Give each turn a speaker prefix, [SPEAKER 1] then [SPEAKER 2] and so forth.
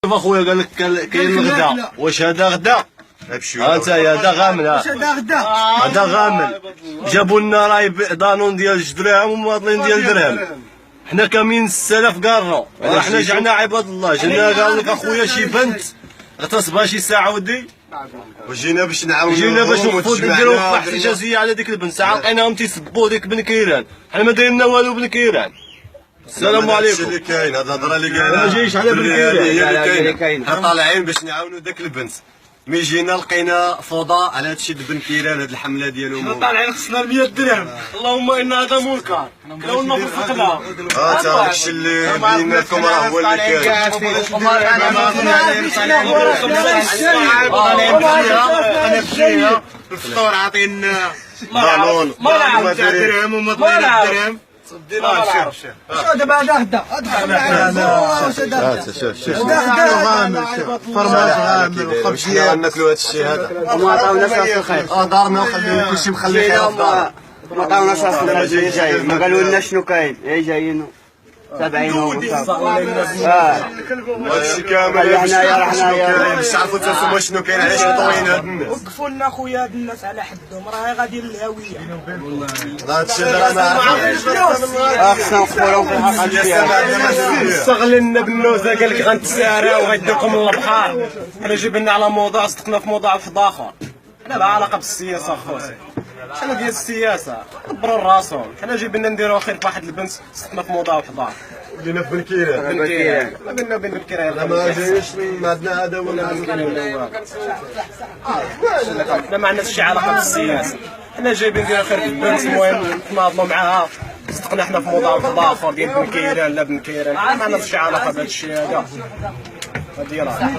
[SPEAKER 1] شوف اخويا قال لك كاين الغدا، واش هذا غدا؟ انت هذا غامل، هذا غامل. جابوا لنا راي دانون ديال 2 دراهم ومواطنين ديال درهم، حنا كاملين 6000 كارو. حنا جعنا عباد الله، جينا قال لك اخويا شي بنت اغتصبها شي ساعه ودي،
[SPEAKER 2] وجينا باش نعاونو،
[SPEAKER 1] جينا باش نفوت نديرو وقفه احتجاجيه على ديك البنت. ساعه لقيناهم تيسبوا ديك بن كيران، حنا ما دايرين والو بن كيران. السلام عليكم.
[SPEAKER 2] هادشي اللي كاين، هاد الهضره اللي قالها
[SPEAKER 1] ما جايش على بن
[SPEAKER 2] كيران. حنا طالعين باش نعاونو داك البنت، مي جينا لقينا فوضى على هادشي بن كيران. هاد الحمله ديالهم
[SPEAKER 3] حنا طالعين خصنا 100 درهم. اللهم ان هذا منكر، كلونا في الفقده.
[SPEAKER 2] داكشي اللي بينا لكم راه هو اللي كاين.
[SPEAKER 3] انا بجيها الفطور عاطينا
[SPEAKER 2] دانون
[SPEAKER 3] درهم وما طلعنا درهم.
[SPEAKER 4] دابا هذا غدا،
[SPEAKER 2] فرماج غامل وخبزيه ناكلوا هادشي هذا.
[SPEAKER 3] وما عطاوناش راس الخير،
[SPEAKER 2] دارنا وخلينا كلشي مخلي خير في دارنا.
[SPEAKER 3] ما عطاوناش راس الخير جاي، ما قالوا لنا شنو كاين. جايين تابعينهم
[SPEAKER 2] هادشي كامل حنايا باش تعرفوا نتوما شنو كاين، علاش مطويين هاد الناس.
[SPEAKER 4] وقفوا لنا خويا هاد الناس على حدهم، راه غادي للهويه.
[SPEAKER 2] هادشي راه ما
[SPEAKER 3] خصنا نوقفوا لهم في الحق ديالهم.
[SPEAKER 1] استغلنا بالنوزه قال لك غنتسارع وغيدوكم من البحر. حنا جيب لنا على موضوع، صدقنا في موضوع واحد اخر. حنا بها علاقه بالسياسه خوتي، شحال ديال السياسه دبروا راسهم. حنا جيبنا نديرو خير في واحد البنت، صدقنا في موضوع واحد اخر.
[SPEAKER 2] جينا في بن كيران،
[SPEAKER 1] ما بينا بن كيران،
[SPEAKER 2] ما جايش ما عندنا هذا ولا
[SPEAKER 1] حنا ما عندناش شي علاقه بالسياسه. حنا جايبين نديرو خير في البنت، المهم نتناضلوا معاها. صدقنا حنا في موضوع واحد اخر ديال بن كيران لا بن كيران، ما عندناش شي علاقه بهذا الشيء هذا. هادي راه